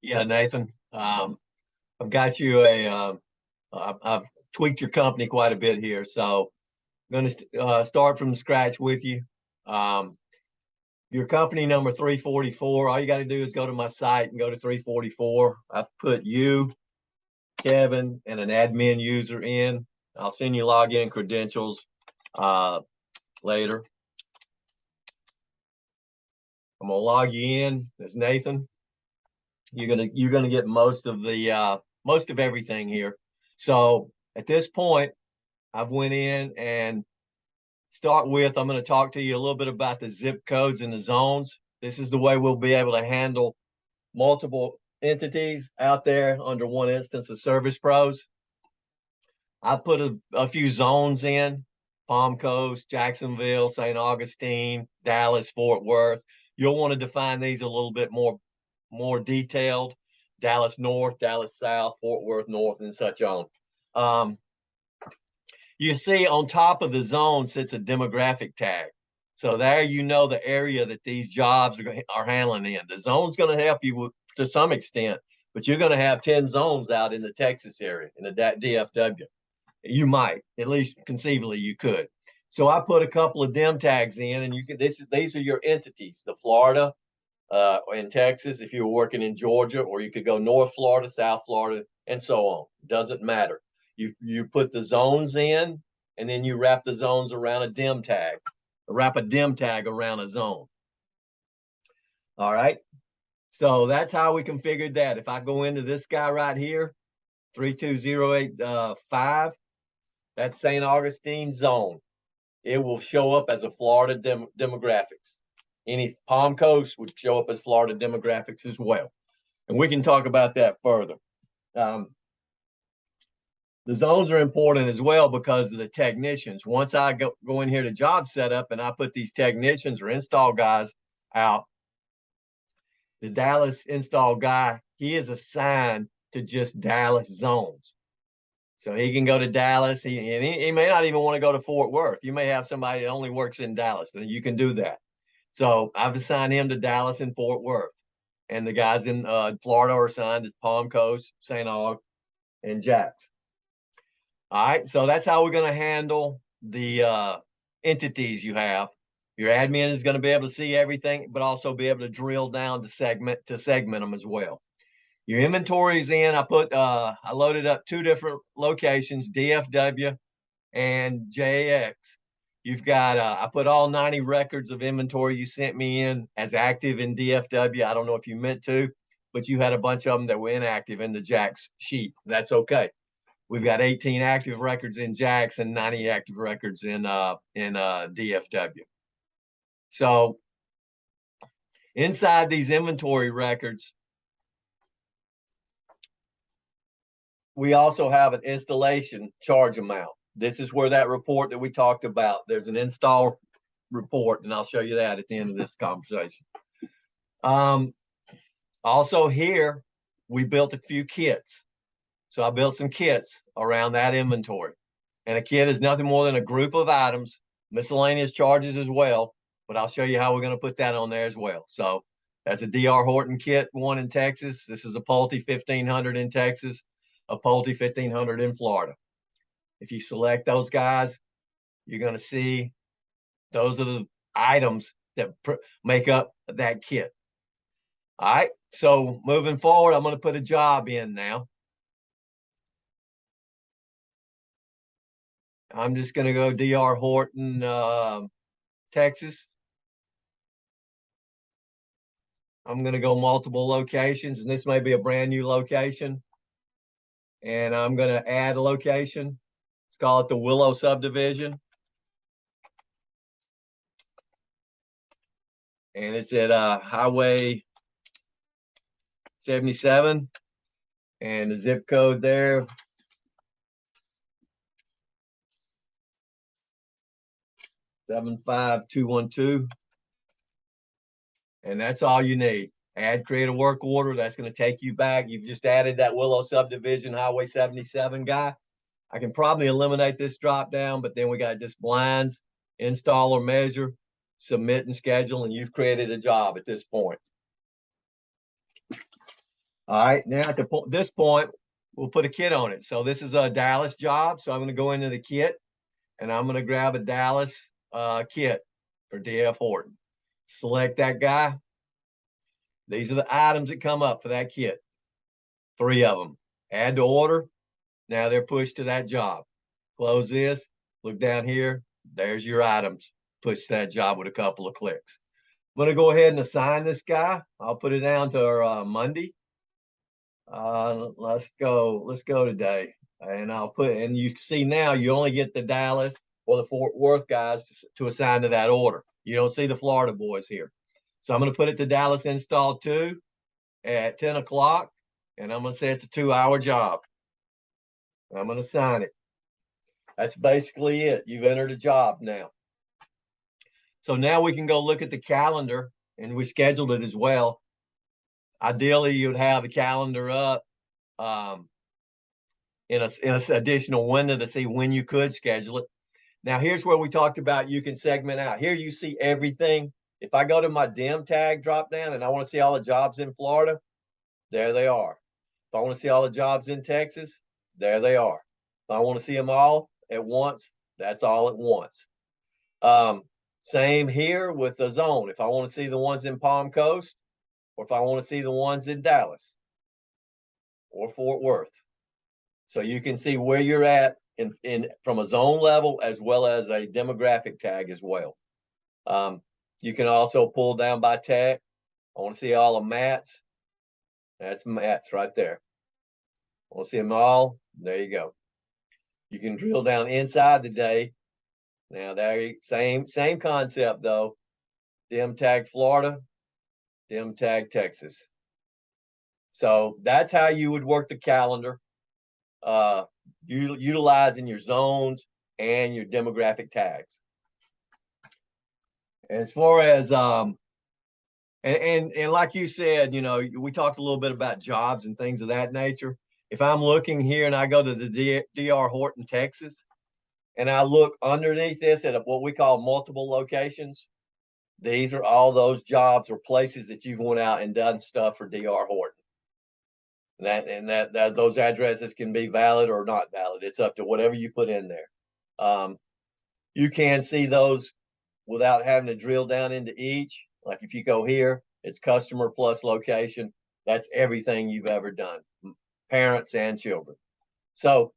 Yeah, Nathan. I've got you I've tweaked your company quite a bit here, so I'm going to start from scratch with you. Um, your company number 344. All you got to do is go to my site and go to 344. I've put you, Kevin, and an admin user in. I'll send you login credentials later. I'm gonna log you in as Nathan. You're gonna get most of the most of everything here. So at this point, I've went in and I'm going to talk to you a little bit about the zip codes and the zones. This is the way we'll be able to handle multiple entities out there under one instance of Service Pros. I put a few zones in: Palm Coast, Jacksonville, St. Augustine, Dallas, Fort Worth. You'll want to define these a little bit more detailed: Dallas North, Dallas South, Fort Worth North, and such on. You see on top of the zone sits a demographic tag. So there you know the area that these jobs are handling in. The zone's going to help you to some extent, but you're going to have 10 zones out in the Texas area, in the DFW. You might, at least conceivably, you could. So I put a couple of dem tags in, and these are your entities: the Florida, in Texas, if you were working in Georgia, or you could go North Florida, South Florida, and so on. Doesn't matter. You put the zones in, and then you wrap the zones around a dem tag. Wrap a dem tag around a zone. All right. So that's how we configured that. If I go into this guy right here, 32085, that's St. Augustine zone. It will show up as a Florida demographics. Any Palm Coast would show up as Florida demographics as well. And we can talk about that further. The zones are important as well because of the technicians. Once I go in here to job setup and I put these technicians or install guys out, the Dallas install guy, he is assigned to just Dallas zones. So he can go to Dallas. He may not even want to go to Fort Worth. You may have somebody that only works in Dallas, then you can do that. So I've assigned him to Dallas and Fort Worth. And the guys in Florida are assigned to Palm Coast, St. Aug, and Jax. All right, so that's how we're going to handle the entities you have. Your admin is going to be able to see everything, but also be able to drill down to segment them as well. Your inventory is in. I loaded up 2 different locations, DFW and JX. You've got I put all 90 records of inventory you sent me in as active in DFW. I don't know if you meant to, but you had a bunch of them that were inactive in the Jax sheet. That's okay. We've got 18 active records in Jax and 90 active records in DFW. So inside these inventory records, we also have an installation charge amount. This is where that report that we talked about, there's an install report, and I'll show you that at the end of this conversation. Also here, we built a few kits. So I built some kits around that inventory. And a kit is nothing more than a group of items, miscellaneous charges as well, but I'll show you how we're going to put that on there as well. So that's a DR Horton kit, 1 in Texas. This is a Pulte 1500 in Texas, a Pulte 1500 in Florida. If you select those guys, you're going to see those are the items that make up that kit. All right, so moving forward, I'm going to put a job in now. I'm just going to go DR Horton, Texas. I'm going to go multiple locations, and this may be a brand new location. And I'm going to add a location. Let's call it the Willow subdivision. And it's at Highway 77. And the zip code there, 75212. And that's all you need. Create a work order. That's going to take you back. You've just added that Willow subdivision, Highway 77 guy. I can probably eliminate this drop down, but then we got just blinds, install or measure, submit and schedule, and you've created a job at this point. All right, now at this point, we'll put a kit on it. So this is a Dallas job. So I'm going to go into the kit and I'm going to grab a Dallas kit for DF Horton. Select that guy. These are the items that come up for that kit. 3 of them. Add to order. Now they're pushed to that job. Close this. Look down here. There's your items. Push that job with a couple of clicks. I'm going to go ahead and assign this guy. I'll put it down to our Monday. Let's go today. And I'll put, and you see now you only get the Dallas or the Fort Worth guys to assign to that order. You don't see the Florida boys here. So I'm going to put it to Dallas install 2 at 10 o'clock. And I'm going to say it's a 2-hour job. I'm going to sign it. That's basically it. You've entered a job now. So now we can go look at the calendar, and we scheduled it as well. Ideally, you'd have the calendar up in an additional window to see when you could schedule it. Now, here's where we talked about you can segment out. Here you see everything. If I go to my dim tag drop down and I want to see all the jobs in Florida, there they are. If I want to see all the jobs in Texas, there they are. If I want to see them all at once, that's all at once. Same here with the zone. If I want to see the ones in Palm Coast, or if I want to see the ones in Dallas or Fort Worth. So you can see where you're at in from a zone level as well as a demographic tag as well. You can also pull down by tag. I want to see all of Matt's. That's Matt's right there. I want to see them all. There you go. You can drill down inside the day. Now there, same concept though. Dim tag Florida, dim tag Texas. So that's how you would work the calendar, utilizing your zones and your demographic tags. As far as and like you said, you know, we talked a little bit about jobs and things of that nature. If I'm looking here and I go to the DR Horton, Texas, and I look underneath this at what we call multiple locations, these are all those jobs or places that you've went out and done stuff for DR Horton. And that those addresses can be valid or not valid. It's up to whatever you put in there. You can see those without having to drill down into each. Like if you go here, it's customer plus location. That's everything you've ever done, parents and children. So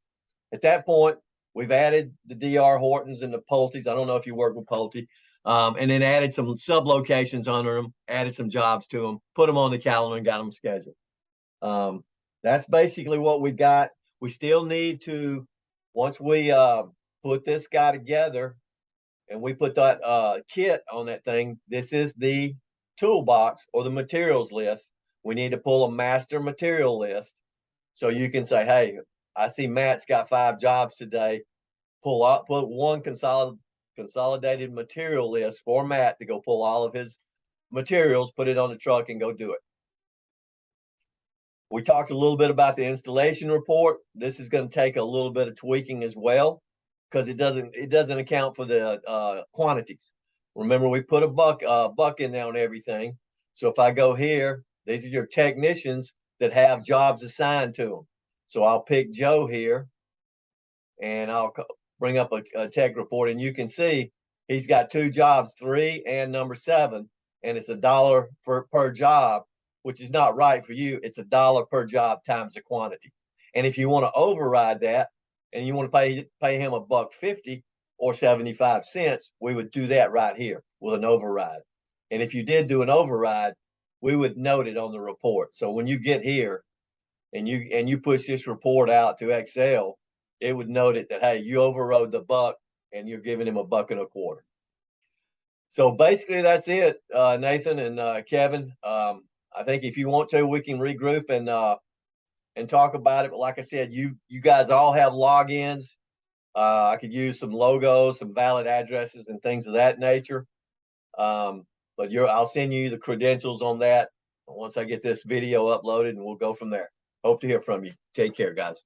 at that point, we've added the DR Hortons and the Pulte's. I don't know if you work with Pulte. And then added some sub locations under them, added some jobs to them, put them on the calendar and got them scheduled. That's basically what we got. We still need to, once we put this guy together and we put that kit on that thing, this is the toolbox or the materials list. We need to pull a master material list. So you can say, hey, I see Matt's got 5 jobs today. Pull out, put one consolidated material list for Matt to go pull all of his materials, put it on the truck and go do it. We talked a little bit about the installation report. This is going to take a little bit of tweaking as well because it doesn't account for the quantities. Remember, we put a buck in there on everything. So if I go here, these are your technicians that have jobs assigned to them. So I'll pick Joe here and I'll bring up a tech report, and you can see he's got 2 jobs, 3 and number 7, and it's $1 per job, which is not right for you. It's $1 per job times the quantity. And if you want to override that and you want to pay him $1.50 or 75 cents, we would do that right here with an override. And if you did do an override, we would note it on the report. So when you get here and you push this report out to Excel, it would note it that, hey, you overrode the buck and you're giving him $1.25. So basically that's it, Nathan and Kevin. I think if you want to, we can regroup and talk about it. But like I said, you guys all have logins. I could use some logos, some valid addresses and things of that nature. But I'll send you the credentials on that once I get this video uploaded, and we'll go from there. Hope to hear from you. Take care, guys.